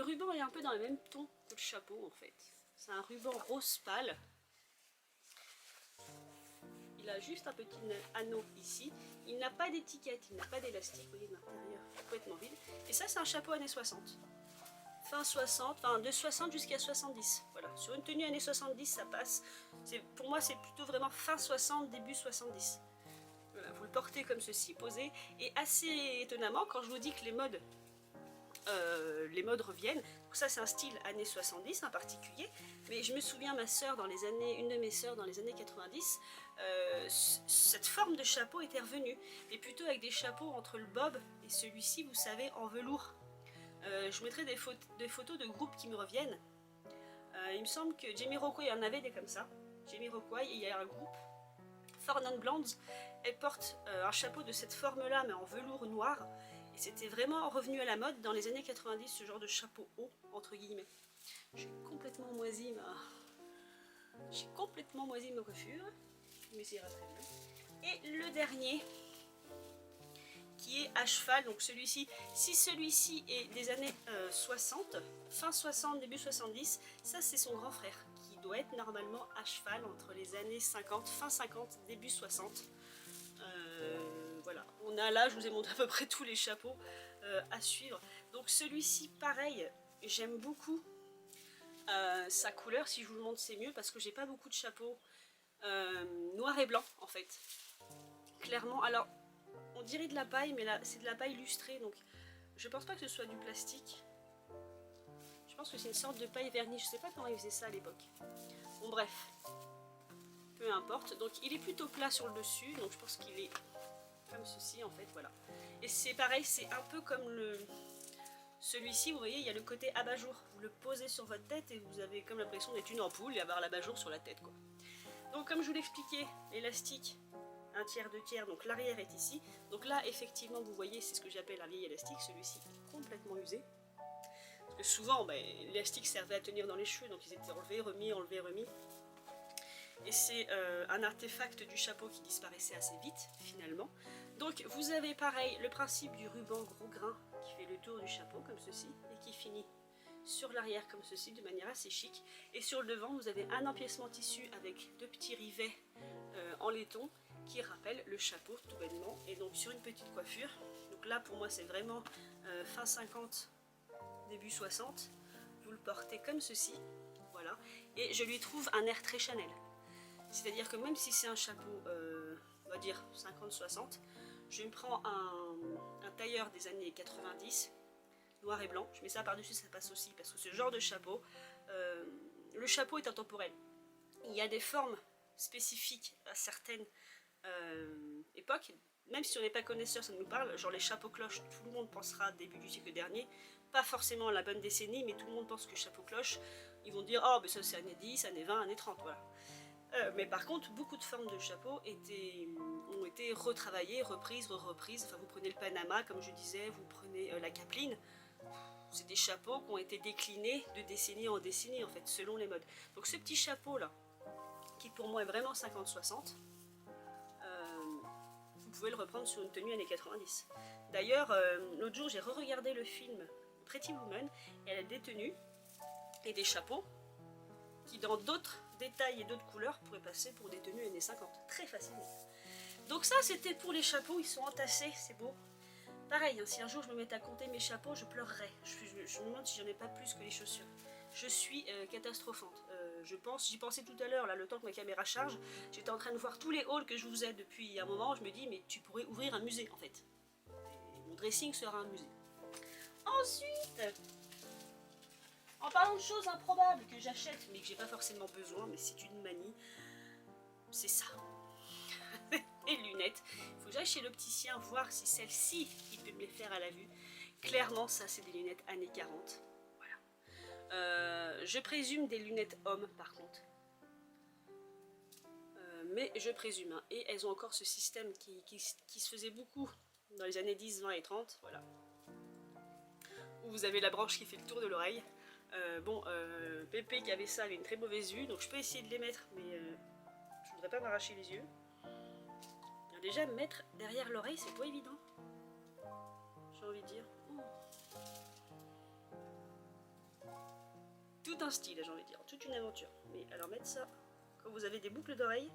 ruban est un peu dans le même ton que le chapeau en fait. C'est un ruban rose pâle. Il a juste un petit anneau ici. Il n'a pas d'étiquette, il n'a pas d'élastique. Vous voyez, l'intérieur complètement vide. Et ça, c'est un chapeau années 60. Fin 60, enfin de 60 jusqu'à 70. Voilà, sur une tenue années 70, ça passe. Pour moi, c'est plutôt vraiment fin 60, début 70. Voilà, vous le portez comme ceci, posé. Et assez étonnamment, quand je vous dis que les modes reviennent, donc ça c'est un style années 70 en particulier, mais je me souviens une de mes sœurs dans les années 90, cette forme de chapeau était revenue, mais plutôt avec des chapeaux entre le bob et celui-ci, vous savez, en velours. Je vous mettrai des photos de groupes qui me reviennent. Il me semble que Jamiroquai en avait des comme ça. Jamiroquai, il y a un groupe, Four Non Blondes, elle porte un chapeau de cette forme-là, mais en velours noir. Et c'était vraiment revenu à la mode dans les années 90, ce genre de chapeau haut, entre guillemets. J'ai complètement moisi ma coiffure, mais ça ira très bien. Et le dernier, qui est à cheval, donc celui-ci, si celui-ci est des années 60, fin 60, début 70, ça c'est son grand frère, qui doit être normalement à cheval entre les années 50, fin 50, début 60. Voilà, on a là, je vous ai montré à peu près tous les chapeaux à suivre. Donc celui-ci, pareil, j'aime beaucoup sa couleur. Si je vous le montre, c'est mieux parce que j'ai pas beaucoup de chapeaux noir et blanc en fait. Clairement, alors on dirait de la paille, mais là c'est de la paille lustrée, donc je pense pas que ce soit du plastique. Je pense que c'est une sorte de paille vernie. Je sais pas comment ils faisaient ça à l'époque. Bon bref, peu importe. Donc il est plutôt plat sur le dessus, donc je pense qu'il est comme ceci en fait, voilà. Et c'est pareil, c'est un peu comme celui-ci, vous voyez, il y a le côté abat-jour. Vous le posez sur votre tête et vous avez comme l'impression d'être une ampoule et avoir l'abat-jour sur la tête, quoi. Donc comme je vous l'expliquais, l'élastique, un tiers, deux tiers, donc l'arrière est ici. Donc là, effectivement, vous voyez, c'est ce que j'appelle un vieil élastique. Celui-ci est complètement usé. Parce que souvent, l'élastique servait à tenir dans les cheveux, donc ils étaient enlevés, remis, enlevés, remis. Et c'est un artefact du chapeau qui disparaissait assez vite, finalement. Donc vous avez pareil le principe du ruban gros grain qui fait le tour du chapeau comme ceci et qui finit sur l'arrière comme ceci de manière assez chic. Et sur le devant vous avez un empiècement tissu avec deux petits rivets en laiton qui rappellent le chapeau tout bêtement. Et donc sur une petite coiffure, donc là pour moi c'est vraiment fin 50, début 60, vous le portez comme ceci, voilà. Et je lui trouve un air très Chanel. C'est-à-dire que même si c'est un chapeau, on va dire 50-60, je me prends un tailleur des années 90, noir et blanc, je mets ça par-dessus, ça passe aussi, parce que ce genre de chapeau, le chapeau est intemporel. Il y a des formes spécifiques à certaines époques, même si on n'est pas connaisseur, ça nous parle, genre les chapeaux cloches, tout le monde pensera début du siècle dernier, pas forcément à la bonne décennie, mais tout le monde pense que chapeau cloche, ils vont dire, oh, mais ça c'est années 10, années 20, années 30, voilà. Mais par contre, beaucoup de formes de chapeaux ont été retravaillées, reprises, reprises. Enfin, vous prenez le Panama, comme je disais, vous prenez la capeline. C'est des chapeaux qui ont été déclinés de décennie en décennie, en fait, selon les modes. Donc ce petit chapeau-là, qui pour moi est vraiment 50-60, vous pouvez le reprendre sur une tenue années 90. D'ailleurs, l'autre jour, j'ai re-regardé le film Pretty Woman, et elle a des tenues et des chapeaux qui, dans d'autres détails et d'autres couleurs, pourraient passer pour des tenues années 50, très facilement. Donc ça, c'était pour les chapeaux, ils sont entassés, c'est beau. Pareil, hein, si un jour je me mettais à compter mes chapeaux, je pleurerais. Je me demande si j'en ai pas plus que les chaussures. Je suis catastrophante. J'y pensais tout à l'heure, là, le temps que ma caméra charge, j'étais en train de voir tous les hauls que je vous ai depuis un moment. Je me dis, mais tu pourrais ouvrir un musée, en fait. Et mon dressing sera un musée. Ensuite, en parlant de choses improbables que j'achète, mais que j'ai pas forcément besoin, mais c'est une manie, c'est ça. Les lunettes. Il faut que j'aille chez l'opticien voir si celle-ci, il peut me les faire à la vue. Clairement, ça, c'est des lunettes années 40. Voilà. Je présume des lunettes hommes, par contre. Mais je présume. Hein. Et elles ont encore ce système qui se faisait beaucoup dans les années 10, 20 et 30. Voilà. Où vous avez la branche qui fait le tour de l'oreille. Pépé qui avait ça avait une très mauvaise vue, donc je peux essayer de les mettre, mais je voudrais pas m'arracher les yeux. Déjà, mettre derrière l'oreille, c'est pas évident. j'ai envie de dire. Tout un style, j'ai envie de dire, toute une aventure. Mais alors mettre ça, quand vous avez des boucles d'oreilles,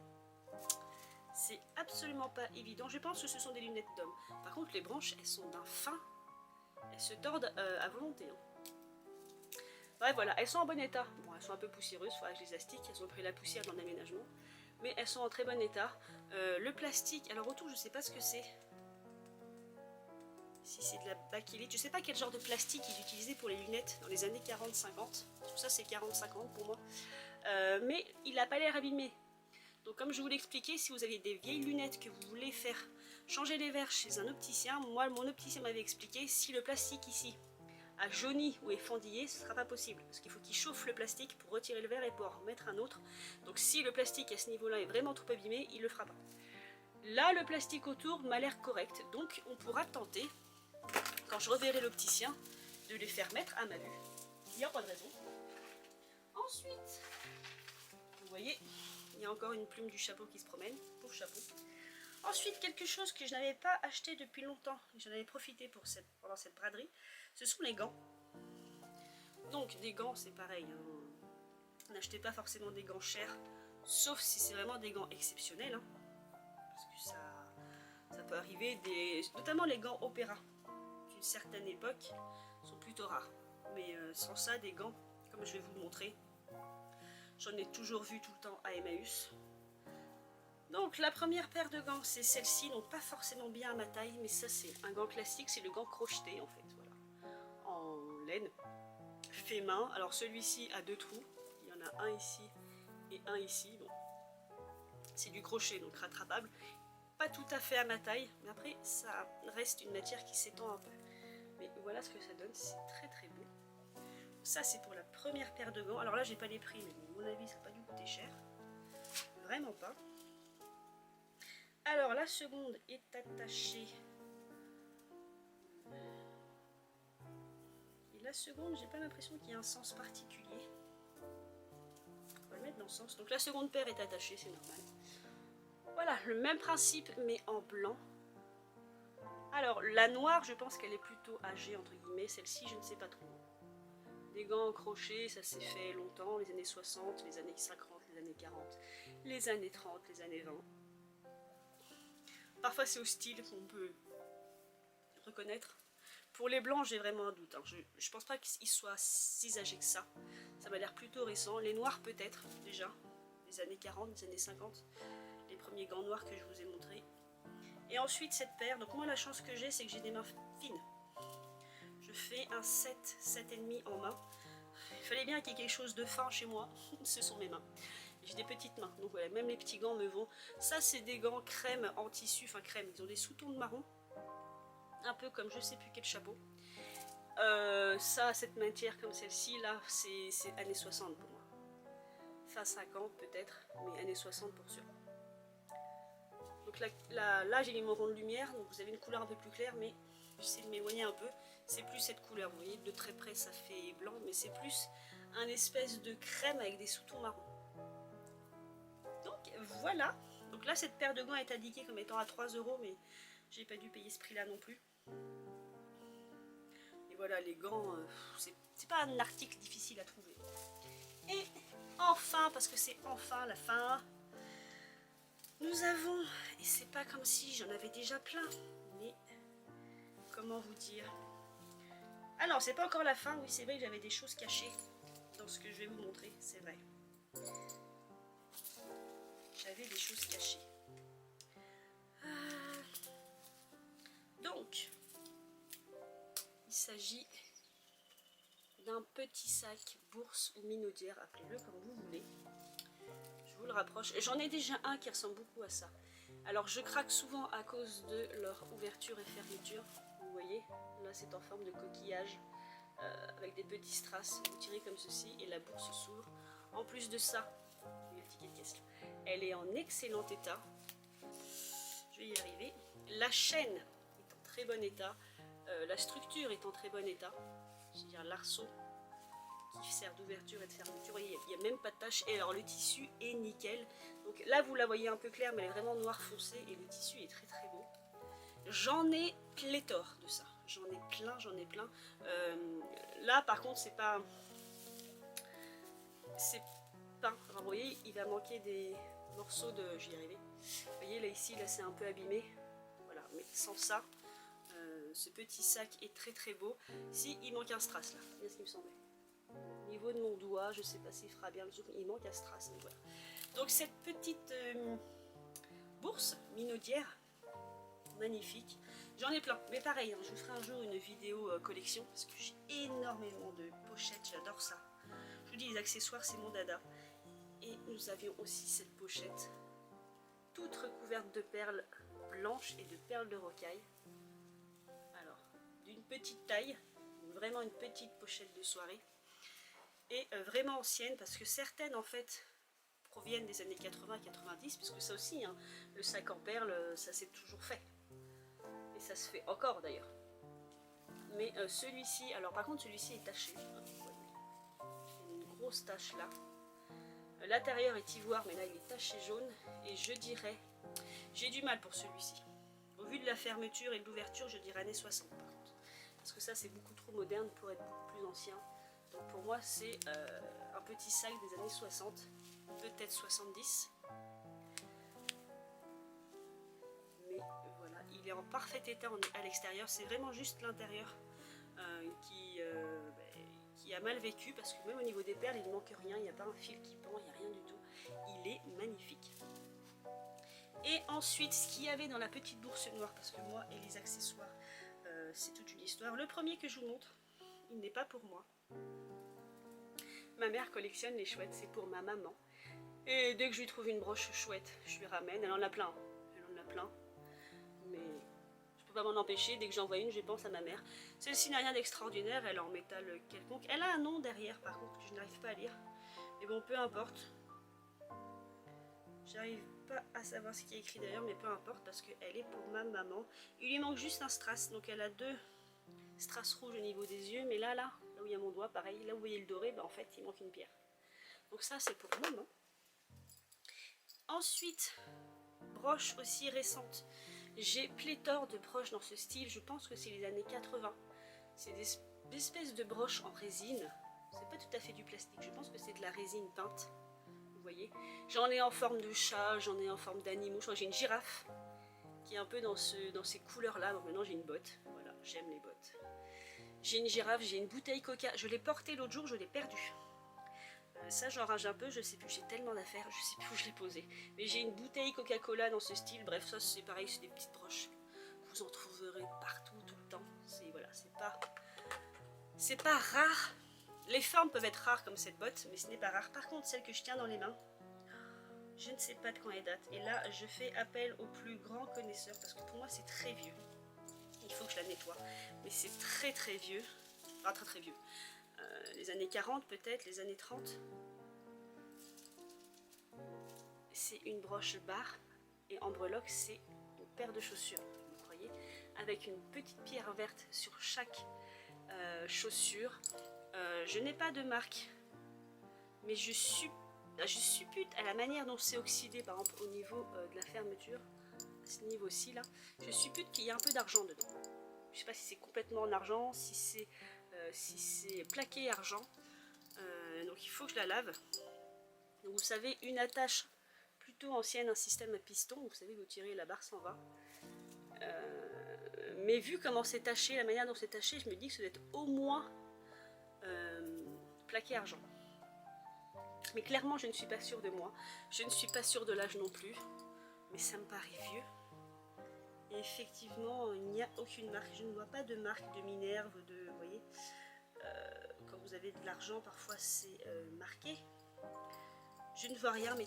c'est absolument pas évident. Je pense que ce sont des lunettes d'homme. Par contre, les branches, elles sont d'un fin. Elles se tordent à volonté. Hein. Ouais, voilà, elles sont en bon état. Bon, elles sont un peu poussiéreuses, il faudra que je les astique. Elles ont pris la poussière dans l'aménagement. Mais elles sont en très bon état. Le plastique, alors autour, je sais pas ce que c'est. Si c'est de la bakélite, je sais pas quel genre de plastique ils utilisaient pour les lunettes dans les années 40-50. Tout ça, c'est 40-50 pour moi. Mais il n'a pas l'air abîmé. Donc comme je vous l'expliquais, si vous avez des vieilles lunettes que vous voulez faire changer les verres chez un opticien, moi mon opticien m'avait expliqué, si le plastique ici a jauni ou est fendillé, ce ne sera pas possible. Parce qu'il faut qu'il chauffe le plastique pour retirer le verre et pouvoir en mettre un autre. Donc si le plastique à ce niveau-là est vraiment trop abîmé, il ne le fera pas. Là, le plastique autour m'a l'air correct, donc on pourra tenter, quand je reverrai l'opticien, de les faire mettre à ma vue. Il n'y a pas de raison. Ensuite, vous voyez, il y a encore une plume du chapeau qui se promène, pauvre chapeau. Ensuite, quelque chose que je n'avais pas acheté depuis longtemps, et j'en avais profité pendant cette braderie, ce sont les gants. Donc des gants, c'est pareil, hein. N'achetez pas forcément des gants chers, sauf si c'est vraiment des gants exceptionnels, hein, parce que ça peut arriver, notamment les gants opéra, d'une certaine époque, sont plutôt rares. Mais sans ça, des gants, comme je vais vous le montrer, j'en ai toujours vu tout le temps à Emmaüs. Donc la première paire de gants, c'est celle-ci, donc pas forcément bien à ma taille, mais ça c'est un gant classique, c'est le gant crocheté en fait, voilà, en laine, fait main. Alors celui-ci a 2 trous, il y en a un ici et un ici, bon, c'est du crochet donc rattrapable, pas tout à fait à ma taille, mais après ça reste une matière qui s'étend un peu. Mais voilà ce que ça donne, c'est très très beau. Ça c'est pour la première paire de gants, alors là j'ai pas les prix, mais à mon avis ça n'a pas dû coûter cher, vraiment pas. Alors la seconde est attachée. Et la seconde, j'ai pas l'impression qu'il y ait un sens particulier. On va le mettre dans le sens. Donc la seconde paire est attachée, c'est normal. Voilà, le même principe mais en blanc. Alors la noire, je pense qu'elle est plutôt âgée entre guillemets. Celle-ci, je ne sais pas trop. Des gants en crochet, ça s'est fait longtemps, les années 60, les années 50, les années 40, les années 30, les années 20. Parfois c'est au style qu'on peut reconnaître. Pour les blancs, j'ai vraiment un doute. Hein. Je pense pas qu'ils soient si âgés que ça. Ça m'a l'air plutôt récent. Les noirs peut-être déjà, les années 40, les années 50. Les premiers gants noirs que je vous ai montrés. Et ensuite cette paire. Donc moi la chance que j'ai, c'est que j'ai des mains fines. Je fais un 7, 7,5 en main. Il fallait bien qu'il y ait quelque chose de fin chez moi. Ce sont mes mains. J'ai des petites mains, donc voilà, même les petits gants me vont. Ça, c'est des gants crème en tissu, enfin crème, ils ont des sous-tons de marron. Un peu comme je sais plus quel chapeau. Ça, cette matière comme celle-ci, là, c'est années 60 pour moi. Fin 50 peut-être, mais années 60 pour sûr. Donc là j'ai mis mon rond de lumière, donc vous avez une couleur un peu plus claire, mais j'essaie de m'éloigner un peu. C'est plus cette couleur, vous voyez, de très près ça fait blanc, mais c'est plus un espèce de crème avec des sous-tons marrons. Donc voilà, donc là cette paire de gants est indiquée comme étant à 3 €, mais j'ai pas dû payer ce prix là non plus. Et voilà, les gants, c'est pas un article difficile à trouver. Et enfin, parce que c'est enfin la fin, nous avons, et c'est pas comme si j'en avais déjà plein, mais comment vous dire, ah non, c'est pas encore la fin, oui c'est vrai que j'avais des choses cachées dans ce que je vais vous montrer, c'est vrai. J'avais des choses cachées. Donc, il s'agit d'un petit sac bourse ou minaudière, appelez-le comme vous voulez. Je vous le rapproche. J'en ai déjà un qui ressemble beaucoup à ça. Alors je craque souvent à cause de leur ouverture et fermeture. Vous voyez, là c'est en forme de coquillage avec des petits strass. Vous tirez comme ceci et la bourse s'ouvre. En plus de ça, le ticket de caisse là, elle est en excellent état. Je vais y arriver. La chaîne est en très bon état. La structure est en très bon état. C'est-à-dire l'arceau qui sert d'ouverture et de fermeture. Il n'y a même pas de tache. Et alors le tissu est nickel. Donc là vous la voyez un peu claire, mais elle est vraiment noire foncé et le tissu est très très beau. J'en ai pléthore de ça. j'en ai plein, j'en ai plein. Là par contre c'est pas... C'est peint. Alors, vous voyez, il va manquer des morceaux de... J'y arrivé. Vous voyez là ici, là c'est un peu abîmé. Voilà, mais sans ça, ce petit sac est très très beau. Si, il manque un strass là, c'est bien ce qui me semblait. Au niveau de mon doigt, je sais pas s'il fera bien le zoom, il manque un strass. Donc, voilà. Donc cette petite bourse minaudière, magnifique. J'en ai plein, mais pareil, hein, je vous ferai un jour une vidéo collection parce que j'ai énormément de pochettes, j'adore ça. Je vous dis, les accessoires, c'est mon dada. Et nous avions aussi cette pochette, toute recouverte de perles blanches et de perles de rocaille. Alors, d'une petite taille, vraiment une petite pochette de soirée. Et vraiment ancienne, parce que certaines, en fait, proviennent des années 80-90, puisque ça aussi, hein, le sac en perles, ça s'est toujours fait. Et ça se fait encore, d'ailleurs. Mais celui-ci, alors par contre, celui-ci est taché. Hein, il y a une grosse tache là. L'intérieur est ivoire, mais là il est taché jaune. Et je dirais, j'ai du mal pour celui-ci. Au vu de la fermeture et de l'ouverture, je dirais années 60 par contre. Parce que ça c'est beaucoup trop moderne pour être beaucoup plus ancien. Donc pour moi c'est un petit sac des années 60, peut-être 70. Mais voilà, il est en parfait état à l'extérieur. C'est vraiment juste l'intérieur qui a mal vécu, parce que même au niveau des perles, il ne manque rien, il n'y a pas un fil qui pend, il n'y a rien du tout. Il est magnifique. Et ensuite, ce qu'il y avait dans la petite bourse noire, parce que moi et les accessoires, c'est toute une histoire. Le premier que je vous montre, il n'est pas pour moi. Ma mère collectionne les chouettes, c'est pour ma maman. Et dès que je lui trouve une broche chouette, je lui ramène. Elle en a plein, elle en a plein. Mais je peux pas m'en empêcher, dès que j'en vois une, je pense à ma mère. Celle-ci n'a rien d'extraordinaire, elle est en métal quelconque. Elle a un nom derrière par contre que je n'arrive pas à lire. Mais bon, peu importe. J'arrive pas à savoir ce qui est écrit d'ailleurs, mais peu importe parce qu'elle est pour ma maman. Il lui manque juste un strass, donc elle a 2 strass rouges au niveau des yeux. Mais là où il y a mon doigt, pareil, là où vous voyez le doré, bah en fait il manque une pierre. Donc ça c'est pour maman. Ensuite, broche aussi récente. J'ai pléthore de broches dans ce style, je pense que c'est les années 80. C'est des espèces de broches en résine. C'est pas tout à fait du plastique, je pense que c'est de la résine peinte. Vous voyez, j'en ai en forme de chat, j'en ai en forme d'animaux. Je crois que j'ai une girafe qui est un peu dans ces couleurs-là. Donc maintenant j'ai une botte. Voilà, j'aime les bottes. J'ai une girafe, j'ai une bouteille Coca. Je l'ai portée l'autre jour, je l'ai perdue. Ça j'en rage un peu, je sais plus, j'ai tellement d'affaires, je sais plus où je l'ai posée. Mais j'ai une bouteille Coca-Cola dans ce style, bref, ça c'est pareil, c'est des petites broches. Vous en trouverez partout, tout le temps. Voilà, c'est pas rare. Les formes peuvent être rares comme cette botte, mais ce n'est pas rare. Par contre, celle que je tiens dans les mains, je ne sais pas de quand elle date. Et là, je fais appel aux plus grands connaisseurs, parce que pour moi c'est très vieux. Il faut que je la nettoie. Mais c'est très très vieux. Enfin, très très vieux. Les années 40 peut-être, les années 30. C'est une broche barre et en breloque c'est une paire de chaussures, vous croyez, avec une petite pierre verte sur chaque chaussure. Je n'ai pas de marque, mais je suppute à la manière dont c'est oxydé, par exemple au niveau de la fermeture, à ce niveau-ci là, je suppute qu'il y a un peu d'argent dedans. Je ne sais pas si c'est complètement en argent, si c'est plaqué argent. Donc il faut que je la lave. Donc vous savez, une attache plutôt ancienne, un système à piston, vous savez, vous tirez, la barre s'en va. Mais vu comment c'est taché, la manière dont c'est taché, je me dis que ça doit être au moins plaqué argent. Mais clairement, je ne suis pas sûre de moi. Je ne suis pas sûre de l'âge non plus. Mais ça me paraît vieux. Et effectivement, il n'y a aucune marque. Je ne vois pas de marque de Minerve, vous voyez. Quand vous avez de l'argent, parfois c'est marqué. Je ne vois rien, mais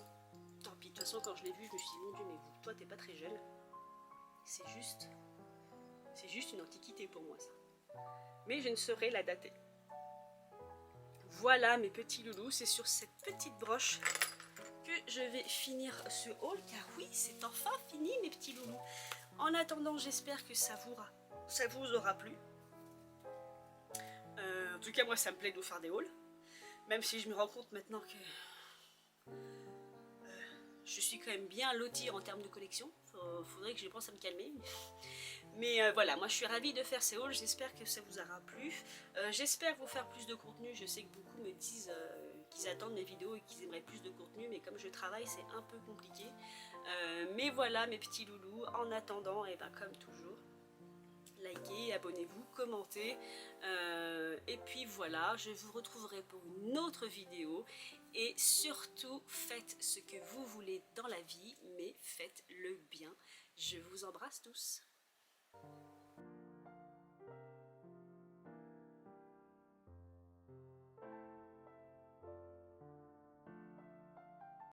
tant pis. De toute façon, quand je l'ai vu, je me suis dit, mon Dieu, mais toi, t'es pas très jeune. C'est juste une antiquité pour moi, ça. Mais je ne saurais la dater. Voilà, mes petits loulous. C'est sur cette petite broche que je vais finir ce haul, car oui, c'est enfin fini, mes petits loulous. En attendant, j'espère que ça vous aura plu. En tout cas, moi, ça me plaît de vous faire des hauls. Même si je me rends compte maintenant que je suis quand même bien lotie en termes de collection. Faudrait que je pense à me calmer. Mais voilà, moi je suis ravie de faire ces hauls, j'espère que ça vous aura plu. J'espère vous faire plus de contenu, je sais que beaucoup me disent qu'ils attendent mes vidéos et qu'ils aimeraient plus de contenu, mais comme je travaille c'est un peu compliqué. Mais voilà mes petits loulous, en attendant, et ben comme toujours, likez, abonnez-vous, commentez. Et puis voilà, je vous retrouverai pour une autre vidéo. Et surtout, faites ce que vous voulez dans la vie, mais faites le bien. Je vous embrasse tous.